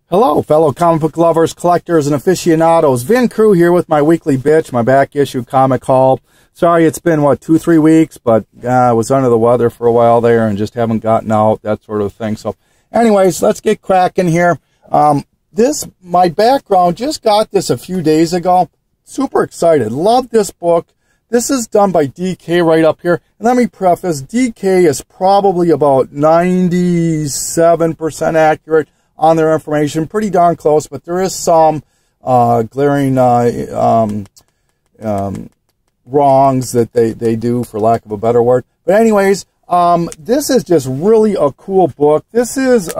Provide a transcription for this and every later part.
Hello, fellow comic book lovers, collectors, and aficionados. Vin Crew here with my weekly bitch, my back issue comic haul. Sorry, it's been, 2-3 weeks, but I was under the weather for a while there and just haven't gotten out, that sort of thing. So, anyways, let's get cracking here. My background, just got this a few days ago. Super excited. Love this book. This is done by DK right up here. And let me preface, DK is probably about 97% accurate on their information, pretty darn close, but there is some glaring wrongs that they do, for lack of a better word. But anyways, this is just really a cool book. This is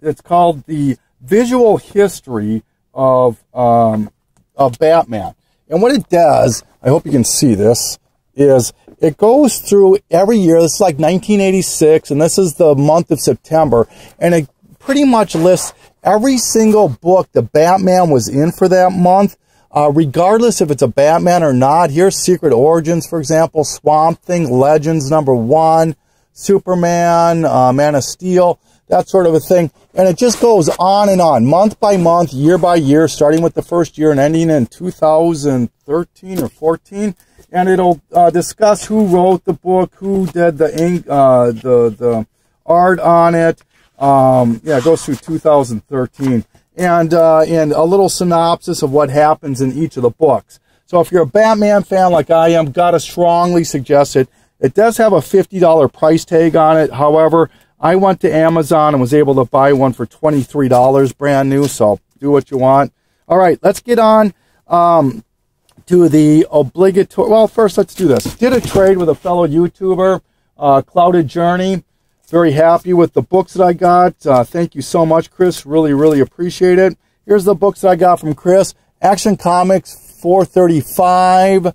it's called The Visual History of Batman. And what it does, I hope you can see this, is it goes through every year. This is like 1986, and this is the month of September, and it pretty much lists every single book the Batman was in for that month, regardless if it's a Batman or not. Here's Secret Origins, for example, Swamp Thing, Legends #1, Superman, Man of Steel, that sort of a thing. And it just goes on and on, month by month, year by year, starting with the first year and ending in 2013 or 14. And it'll discuss who wrote the book, who did the ink, the art on it. Yeah, it goes through 2013, and a little synopsis of what happens in each of the books. So if you're a Batman fan like I am, gotta strongly suggest it. It does have a $50 price tag on it. However, I went to Amazon and was able to buy one for $23 brand new, so do what you want. All right, let's get on to the obligatory. Well, first let's do this. Did a trade with a fellow YouTuber, Cloudedjourney. Very happy with the books that I got. Thank you so much, Chris. Really, really appreciate it. Here's the books that I got from Chris. Action Comics 435.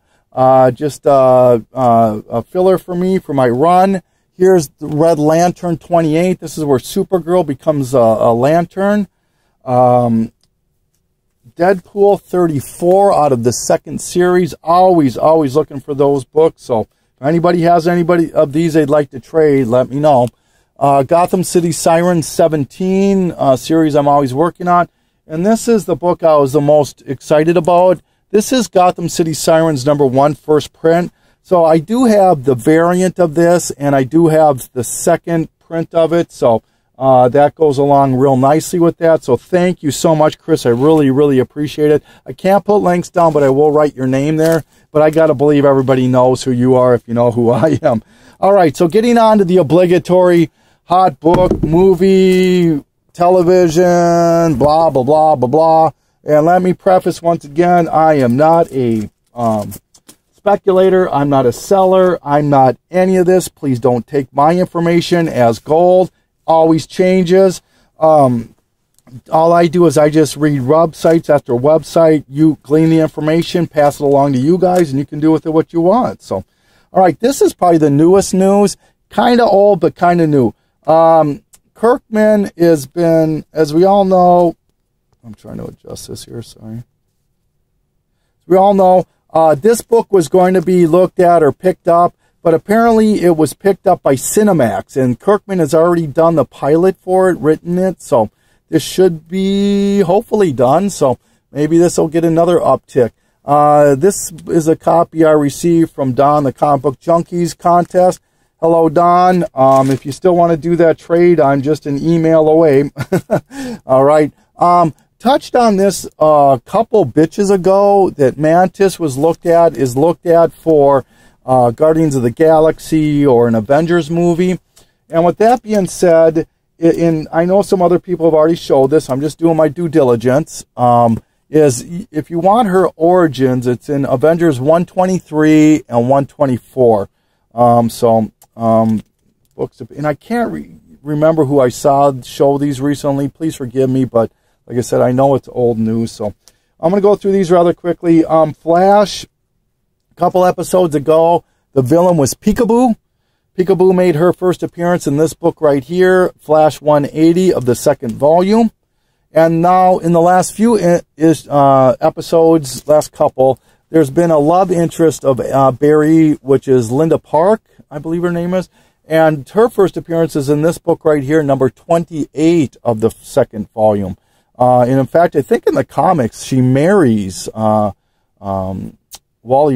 Just a filler for me for my run. Here's the Red Lantern 28. This is where Supergirl becomes a lantern. Deadpool 34 out of the second series. Always looking for those books. So if anybody has anybody of these they'd like to trade, let me know. Gotham City Sirens 17, series I'm always working on. And this is the book I was the most excited about. This is Gotham City Sirens #1 first print. So I do have the variant of this, and I do have the second print of it. So that goes along real nicely with that. So thank you so much, Chris. I really, really appreciate it. I can't put links down, but I will write your name there. But I got to believe everybody knows who you are if you know who I am. All right, so getting on to the obligatory hot book, movie, television, blah, blah, blah, blah, blah. And let me preface once again, I am not a speculator. I'm not a seller. I'm not any of this. Please don't take my information as gold. Always changes. All I do is I just read websites after website. You glean the information, pass it along to you guys, and you can do with it what you want. So, all right, this is probably the newest news. Kind of old, but kind of new. Kirkman has been, as we all know, I'm trying to adjust this here, sorry. As we all know, this book was going to be looked at or picked up, but apparently it was picked up by Cinemax, and Kirkman has already done the pilot for it, written it, so this should be hopefully done, so maybe this will get another uptick. This is a copy I received from Don, the Comic Book Junkies contest. Hello, Don. If you still want to do that trade, I'm just an email away. All right. Touched on this a couple bitches ago that Mantis is looked at for Guardians of the Galaxy or an Avengers movie. And with that being said, I know some other people have already showed this. I'm just doing my due diligence. Is if you want her origins, it's in Avengers 123 and 124. Books, and I can't remember who I saw show these recently. Please forgive me, but like I said, I know it's old news, so I'm going to go through these rather quickly. Flash, a couple episodes ago, the villain was Peekaboo. Peekaboo made her first appearance in this book right here, Flash 180 of the second volume. And now, in the last few episodes, last couple, there's been a love interest of Barry, which is Linda Park, I believe her name is. And her first appearance is in this book right here, number 28 of the second volume. And in fact, I think in the comics, she marries Wally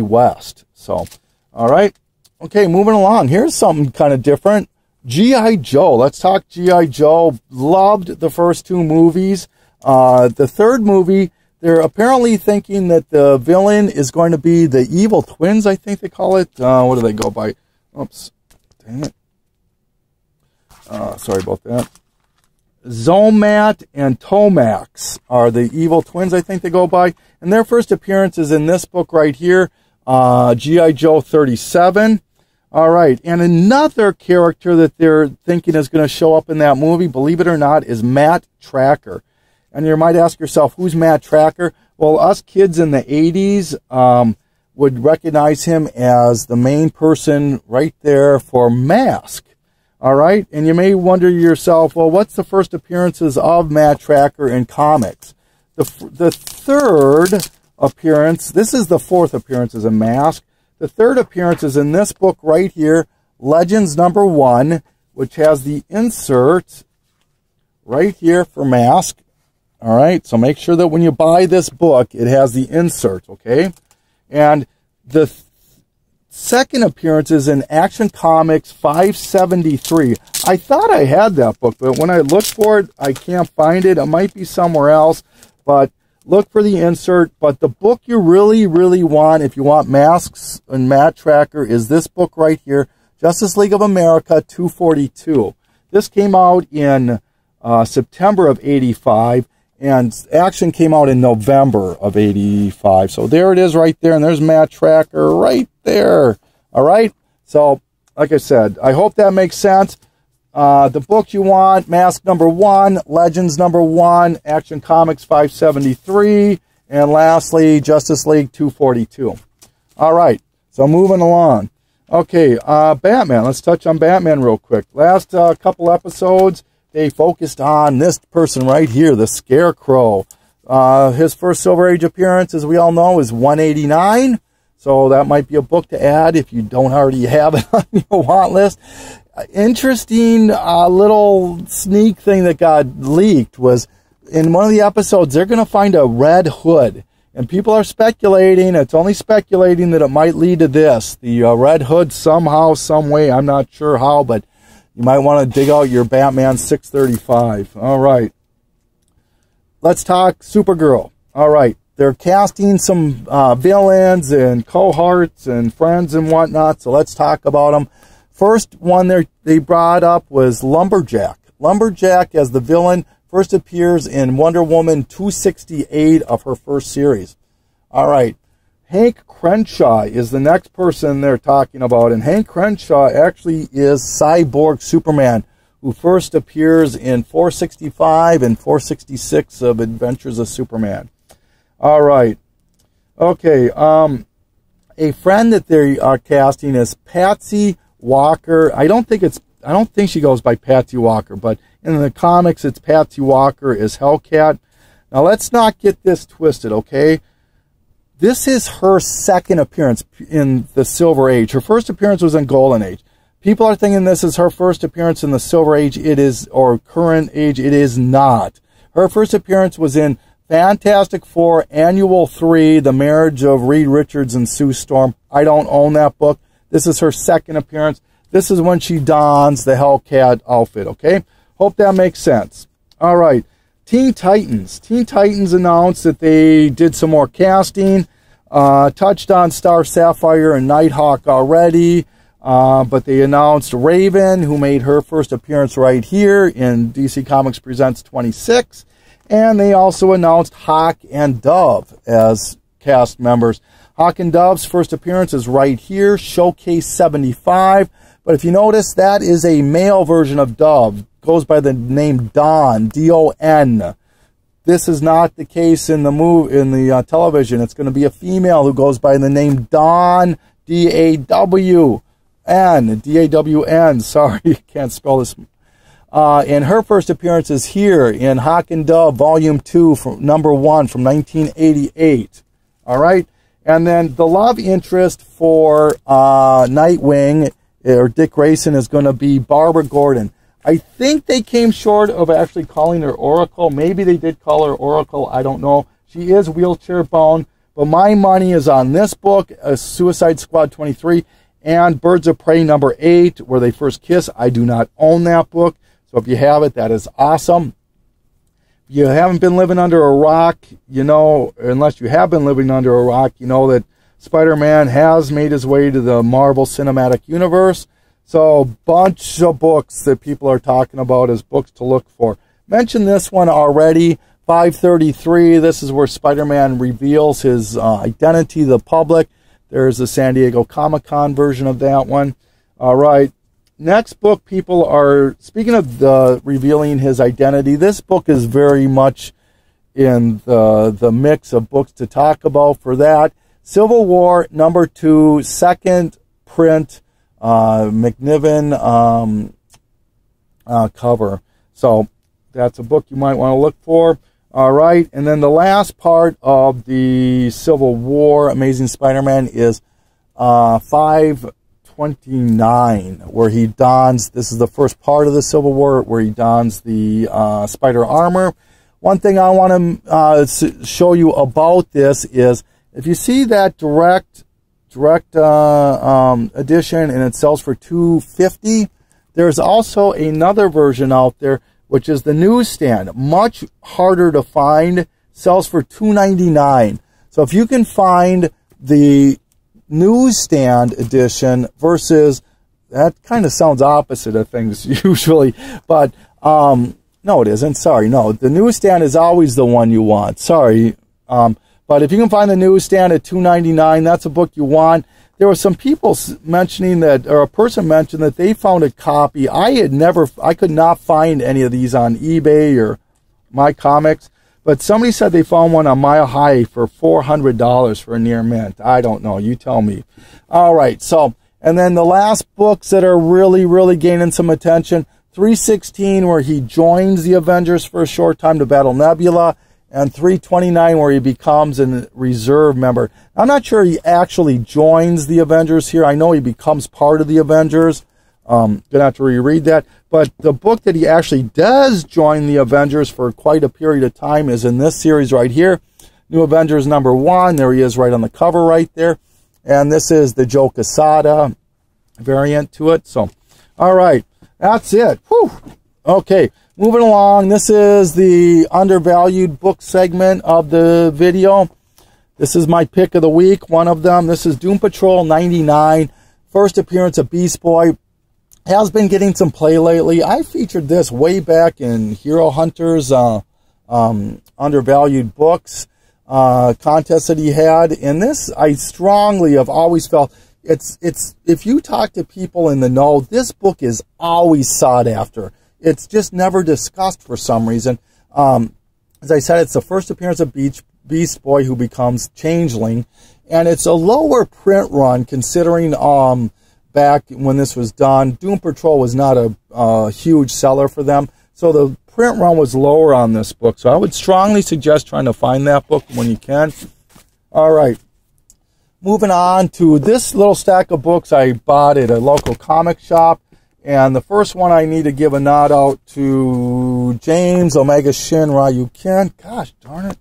West. So, all right. Okay, moving along. Here's something kind of different. G.I. Joe. Let's talk G.I. Joe. Loved the first two movies. The third movie, they're apparently thinking that the villain is going to be the evil twins, I think they call it. What do they go by? Oops. Dang it. Sorry about that. Zomat and Tomax are the evil twins, I think they go by. And their first appearance is in this book right here, G.I. Joe 37. All right. And another character that they're thinking is going to show up in that movie, believe it or not, is Matt Tracker. And you might ask yourself, who's Matt Tracker? Well, us kids in the 80s would recognize him as the main person right there for Mask. All right, and you may wonder to yourself, well, what's the first appearances of Matt Tracker in comics? The third appearance, this is the fourth appearance as a Mask. The third appearance is in this book right here, Legends #1, which has the insert right here for Mask. All right, so make sure that when you buy this book, it has the insert, okay? And the second appearance is in Action Comics 573. I thought I had that book, but when I look for it, I can't find it. It might be somewhere else, but look for the insert. But the book you really, really want, if you want Masks and Matt Tracker, is this book right here, Justice League of America 242. This came out in September of 85. And Action came out in November of 85. So there it is right there. And there's Matt Tracker right there. All right. So, like I said, I hope that makes sense. The book you want, Mask #1, Legends #1, Action Comics 573, and lastly, Justice League 242. All right. So moving along. Okay. Batman. Let's touch on Batman real quick. Last couple episodes, they focused on this person right here, the Scarecrow. His first Silver Age appearance, as we all know, is 189. So that might be a book to add if you don't already have it on your want list. Interesting little sneak thing that got leaked was in one of the episodes, they're going to find a Red Hood. And people are speculating, it's only speculating that it might lead to this. The Red Hood somehow, some way, I'm not sure how, but you might want to dig out your Batman 635. All right. Let's talk Supergirl. All right. They're casting some villains and cohorts and friends and whatnot, so let's talk about them. First one they brought up was Lumberjack. Lumberjack, as the villain, first appears in Wonder Woman 268 of her first series. All right. Hank Crenshaw is the next person they're talking about, and Hank Crenshaw actually is Cyborg Superman, who first appears in 465 and 466 of Adventures of Superman. All right. Okay. A friend that they are casting is Patsy Walker. I don't think she goes by Patsy Walker, but in the comics, it's Patsy Walker as Hellcat. Now, let's not get this twisted, okay? This is her second appearance in the Silver Age. Her first appearance was in Golden Age. People are thinking this is her first appearance in the Silver Age. It is, or current age. It is not. Her first appearance was in Fantastic Four Annual 3, The Marriage of Reed Richards and Sue Storm. I don't own that book. This is her second appearance. This is when she dons the Hellcat outfit, okay? Hope that makes sense. All right. Teen Titans. Teen Titans announced that they did some more casting. Touched on Star Sapphire and Nighthawk already. But they announced Raven, who made her first appearance right here in DC Comics Presents 26. And they also announced Hawk and Dove as cast members. Hawk and Dove's first appearance is right here, Showcase 75. But if you notice, that is a male version of Dove. Goes by the name Don, D-O-N. This is not the case in the television. It's going to be a female who goes by the name Dawn, D-A-W-N, D-A-W-N. Sorry, can't spell this. And her first appearance is here in Hawk and Dove, Volume 2, from #1 from 1988. All right? And then the love interest for Nightwing or Dick Grayson is going to be Barbara Gordon. I think they came short of actually calling her Oracle. Maybe they did call her Oracle. I don't know. She is wheelchair bound. But my money is on this book, Suicide Squad 23, and Birds of Prey number 8, where they first kiss. I do not own that book. So if you have it, that is awesome. If you haven't been living under a rock, you know, unless you have been living under a rock, you know that Spider-Man has made his way to the Marvel Cinematic Universe. So, bunch of books that people are talking about as books to look for. Mentioned this one already, 533. This is where Spider-Man reveals his identity to the public. There's the San Diego Comic-Con version of that one. All right. Next book, people are, speaking of the revealing his identity, this book is very much in the mix of books to talk about for that. Civil War number 2, second print, McNiven cover. So that's a book you might want to look for. All right, and then the last part of the Civil War Amazing Spider-Man is 529, where he dons, this is the first part of the Civil War, where he dons the spider armor. One thing I want to show you about this is, if you see that direct edition and it sells for $250, there's also another version out there, which is the newsstand, much harder to find, sells for $299. So if you can find the newsstand edition versus, that kind of sounds opposite of things usually, but no, it isn't. Sorry, no, the newsstand is always the one you want. Sorry, but if you can find the newsstand at $299, that's a book you want. There were some people mentioning that, or a person mentioned that they found a copy. I could not find any of these on eBay or My Comics, but somebody said they found one on Mile High for $400 for a near mint. I don't know. You tell me. All right. So, and then the last books that are really, really gaining some attention, 316, where he joins the Avengers for a short time to battle Nebula, and 329, where he becomes a reserve member. I'm not sure he actually joins the Avengers here. I know he becomes part of the Avengers. Gonna have to reread that. But the book that he actually does join the Avengers for quite a period of time is in this series right here. New Avengers number 1. There he is right on the cover right there. And this is the Joe Quesada variant to it. So, all right. That's it. Whew. Okay. Moving along, this is the Undervalued book segment of the video. This is my pick of the week, one of them. This is Doom Patrol 99, first appearance of Beast Boy. Has been getting some play lately. I featured this way back in Hero Hunters Undervalued books contest that he had. And this, I strongly have always felt, it's if you talk to people in the know, this book is always sought after. It's just never discussed for some reason. As I said, it's the first appearance of Beast Boy, who becomes Changeling. And it's a lower print run, considering back when this was done, Doom Patrol was not a huge seller for them. So the print run was lower on this book. So I would strongly suggest trying to find that book when you can. All right. Moving on to this little stack of books I bought at a local comic shop. And the first one I need to give a nod out to James Omega Shin Ryukin. Gosh darn it.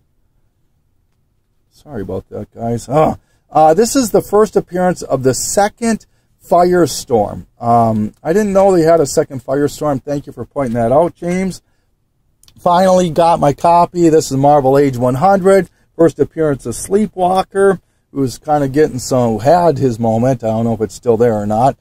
Sorry about that, guys. This is the first appearance of the second Firestorm. I didn't know they had a second Firestorm. Thank you for pointing that out, James. Finally got my copy. This is Marvel Age 100. First appearance of Sleepwalker, who's kind of getting some, had his moment. I don't know if it's still there or not.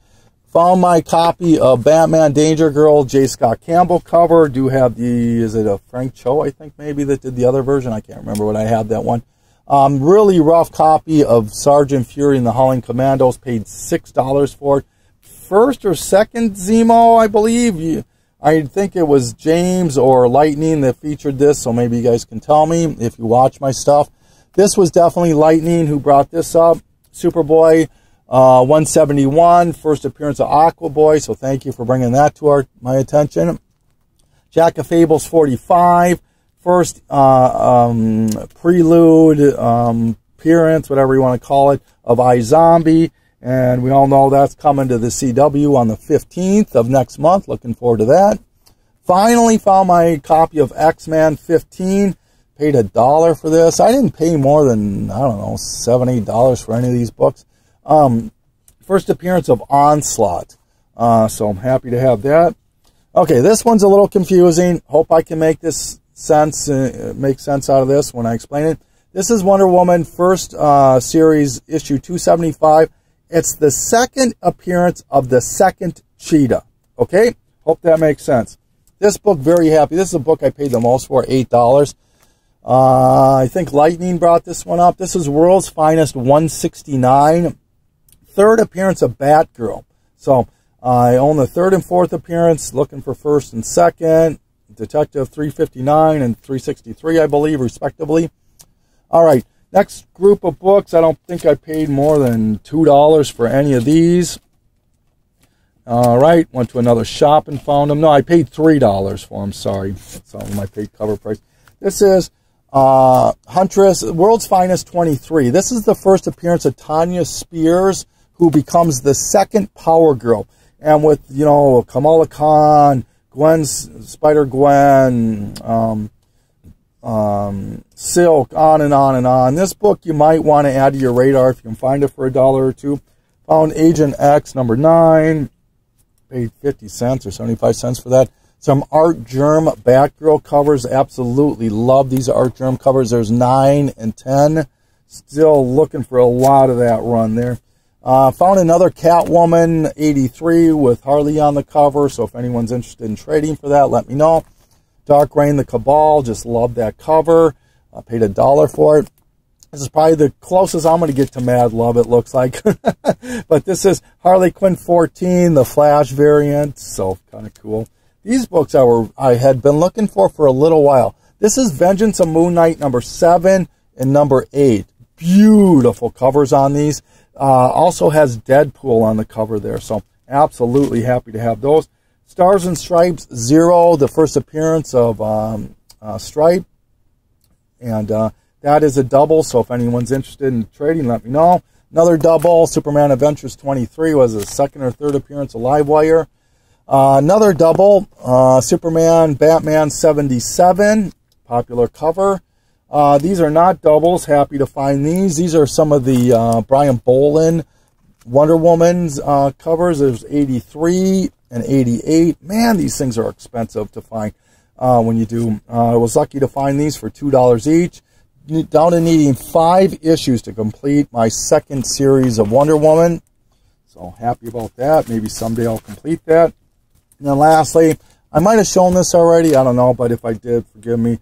Found my copy of Batman Danger Girl, J. Scott Campbell cover. Do have the, is it a Frank Cho, I think, maybe, that did the other version? I can't remember when I had that one. Really rough copy of Sergeant Fury and the Howling Commandos. Paid $6 for it. First or second Zemo, I believe. I think it was James or Lightning that featured this, so maybe you guys can tell me if you watch my stuff. This was definitely Lightning who brought this up. Superboy 171, first appearance of Aquaboy, so thank you for bringing that to my attention. Jack of Fables 45, first prelude, appearance, whatever you want to call it, of iZombie. And we all know that's coming to the CW on the 15th of next month. Looking forward to that. Finally found my copy of X-Men 15. Paid $1 for this. I didn't pay more than, I don't know, $7, $8 for any of these books. First appearance of Onslaught. So I'm happy to have that. Okay, this one's a little confusing. Hope I can make this sense, make sense out of this when I explain it. This is Wonder Woman first series, issue 275. It's the second appearance of the second Cheetah. Okay? Hope that makes sense. This book, very happy. This is a book I paid the most for, $8. I think Lightning brought this one up. This is World's Finest 169. Third appearance of Batgirl. So I own the third and fourth appearance, looking for first and second. Detective 359 and 363, I believe, respectively. All right, next group of books. I don't think I paid more than $2 for any of these. All right, went to another shop and found them. No, I paid $3 for them, sorry. That's all my paid cover price. This is Huntress, World's Finest 23. This is the first appearance of Tanya Spears, who becomes the second Power Girl. And with, you know, Kamala Khan, Spider-Gwen, Silk, on and on and on. This book you might want to add to your radar if you can find it for $1 or $2. Found Agent X number 9. Paid 50 cents or 75 cents for that. Some Art Germ Batgirl covers. Absolutely love these Art Germ covers. There's 9 and 10. Still looking for a lot of that run there. Found another Catwoman 83 with Harley on the cover. So if anyone's interested in trading for that, let me know. Dark Reign, the Cabal. Just love that cover. I paid $1 for it. This is probably the closest I'm going to get to Mad Love, it looks like. But this is Harley Quinn 14, the Flash variant. So kind of cool. These books I had been looking for a little while. This is Vengeance of Moon Knight number 7 and number 8. Beautiful covers on these. Also has Deadpool on the cover there. So absolutely happy to have those. Stars and Stripes 0, the first appearance of Stripe. And that is a double, so if anyone's interested in trading, let me know. Another double, Superman Adventures 23 was a second or third appearance of Livewire. Another double, Superman Batman 77, popular cover. These are not doubles, happy to find these. These are some of the Brian Bolin Wonder Woman's covers. There's 83 and 88. Man, these things are expensive to find when you do. I was lucky to find these for $2 each. Down to needing 5 issues to complete my second series of Wonder Woman. So happy about that. Maybe someday I'll complete that. And then lastly, I might have shown this already. I don't know, but if I did, forgive me.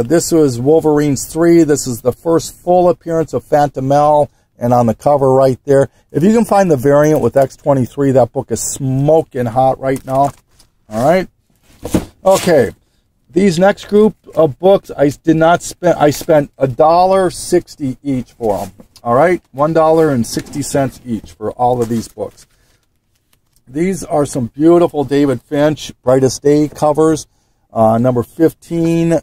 This was Wolverines 3. This is the first full appearance of Phantomelle. And on the cover right there, if you can find the variant with X23, that book is smoking hot right now. All right. Okay. These next group of books, I did not spend. I spent $1.60 each for them. All right, $1.60 each for all of these books. These are some beautiful David Finch Brightest Day covers. Number 15,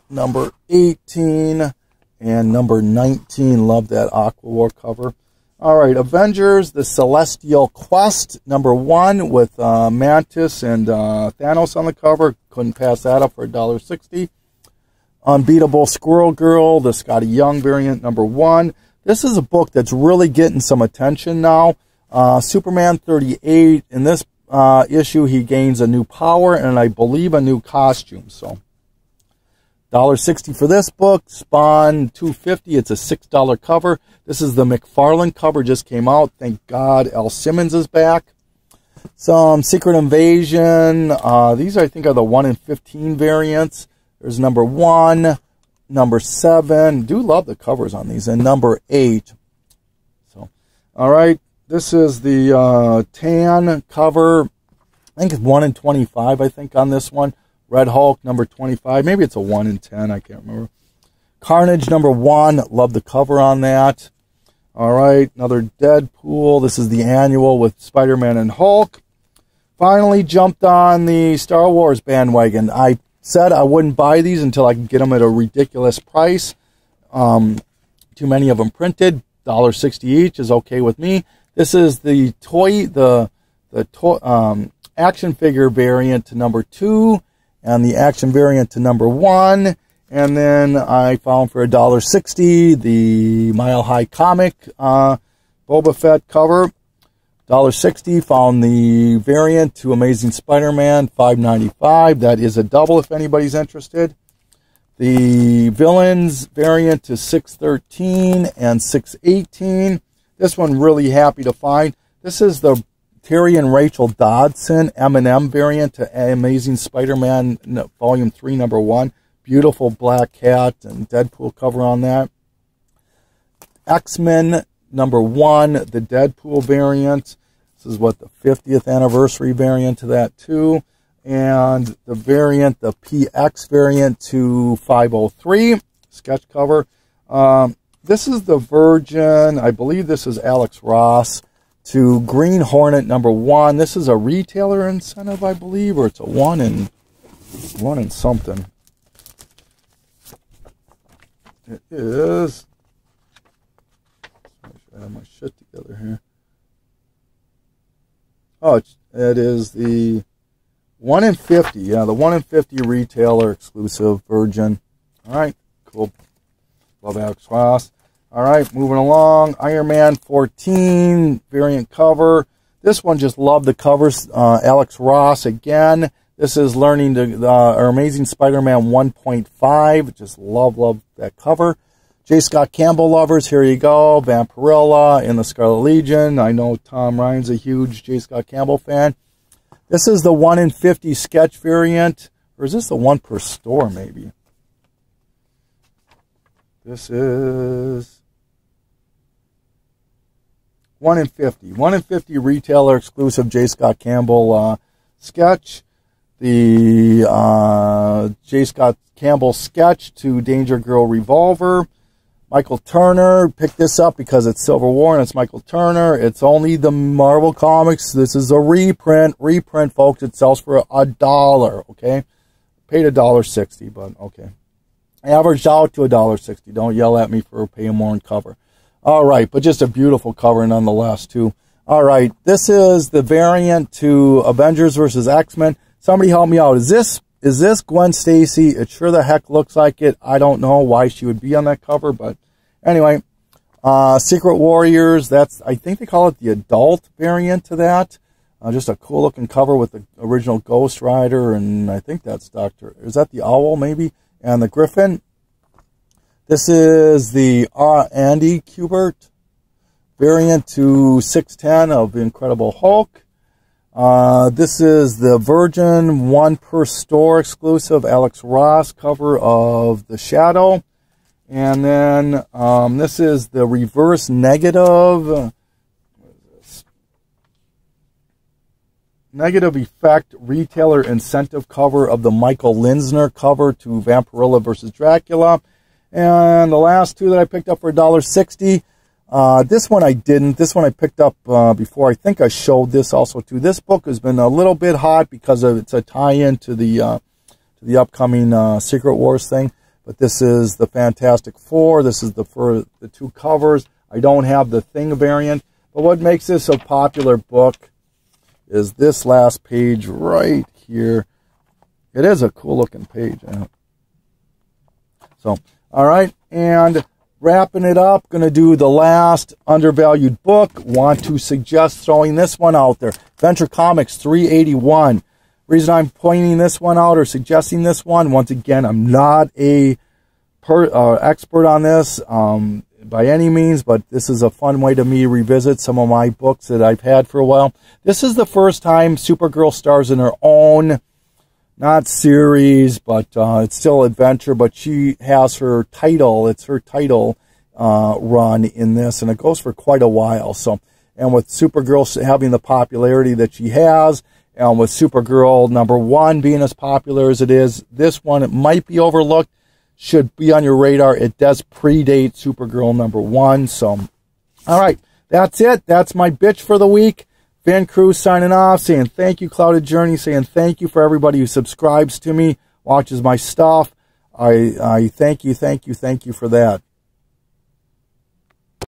number 18, and number 19. Love that Aqua War cover. All right, Avengers: The Celestial Quest, number 1 with Mantis and Thanos on the cover. Couldn't pass that up for $1.60. Unbeatable Squirrel Girl, the Scotty Young variant, number 1. This is a book that's really getting some attention now. Superman 38. In this issue, he gains a new power and I believe a new costume. So $1.60 for this book. Spawn $2.50. It's a $6 cover. This is the McFarlane cover, just came out. Thank God Al Simmons is back. Some Secret Invasion. These, I think, are the 1 in 15 variants. There's number 1, number 7. Do love the covers on these. And number 8. So, all right. This is the tan cover. I think it's 1 in 25, I think, on this one. Red Hulk, number 25. Maybe it's a 1 in 10. I can't remember. Carnage, number 1. Love the cover on that. All right. Another Deadpool. This is the annual with Spider-Man and Hulk. Finally jumped on the Star Wars bandwagon. I said I wouldn't buy these until I could get them at a ridiculous price. Too many of them printed. $1.60 each is okay with me. This is the action figure variant to number 2 and the action variant to number 1. And then I found for $1.60 the Mile High comic Boba Fett cover. $1.60. Found the variant to Amazing Spider-Man, $5.95. That is a double if anybody's interested. The villains variant to $6.13 and $6.18. This one really happy to find. This is the Terry and Rachel Dodson M&M variant to Amazing Spider-Man Volume 3, number 1. Beautiful black cat and Deadpool cover on that. X-Men number 1, the Deadpool variant. This is what the 50th anniversary variant to that too. And the variant, the PX variant to 503 sketch cover. This is the Virgin, I believe this is Alex Ross, to Green Hornet number 1. This is a retailer incentive, I believe, or it's a one in something. It is. I have my shit together here. Oh, it is the 1 in 50. Yeah, the 1 in 50 retailer exclusive Virgin. All right, cool. Love Alex Ross. All right, moving along. Iron Man 14 variant cover. This one, just love the covers. Alex Ross again. This is Learning to or Amazing Spider-Man 1.5. Just love that cover. J. Scott Campbell lovers, here you go. Vampirilla in the Scarlet Legion. I know Tom Ryan's a huge J. Scott Campbell fan. This is the 1 in 50 sketch variant. Or is this the 1 per store, maybe? This is 1 in 50. 1 in 50 retailer exclusive J. Scott Campbell sketch. The J. Scott Campbell sketch to Danger Girl Revolver. Michael Turner, picked this up because it's Civil War and it's Michael Turner. It's only the Marvel Comics. This is a reprint. Reprint, folks. It sells for $1, okay? Paid $1.60, but okay. Averaged out to $1.60. Don't yell at me for paying more on cover. All right, but just a beautiful cover nonetheless, too. All right, this is the variant to Avengers versus X-Men. Somebody help me out. Is this Gwen Stacy? It sure the heck looks like it. I don't know why she would be on that cover, but anyway. Secret Warriors, I think they call it the adult variant to that. Just a cool looking cover with the original Ghost Rider, and I think that's is that the Owl maybe? And the Griffin. This is the Andy Kubert variant to 610 of the Incredible Hulk. This is the Virgin 1 per store exclusive Alex Ross cover of The Shadow. And then this is the reverse negative. Negative effect retailer incentive cover of the Michael Linsner cover to Vampirilla versus Dracula. And the last two that I picked up for $1.60. This one I didn't. This one I picked up before. I think I showed this also too. This book has been a little bit hot because it's a tie-in to the upcoming Secret Wars thing. But this is the Fantastic Four. This is for the two covers. I don't have the Thing variant. But what makes this a popular book is this last page right here. It is a cool looking page. So, all right, and wrapping it up, going to do the last undervalued book. Want to suggest throwing this one out there. Venture Comics 381. Reason I'm pointing this one out or suggesting this one, once again, I'm not a expert on this by any means, but this is a fun way to me revisit some of my books that I've had for a while. This is the first time Supergirl stars in her own, not series, but it's still adventure, but she has her title. It's her title run in this, and it goes for quite a while. So, and with Supergirl having the popularity that she has, and with Supergirl #1 being as popular as it is, this one, it might be overlooked, should be on your radar. It does predate Supergirl #1. So, all right, that's it. That's my bitch for the week. Van Cruz signing off, saying thank you, Cloudedjourney, saying thank you for everybody who subscribes to me, watches my stuff. I thank you for that.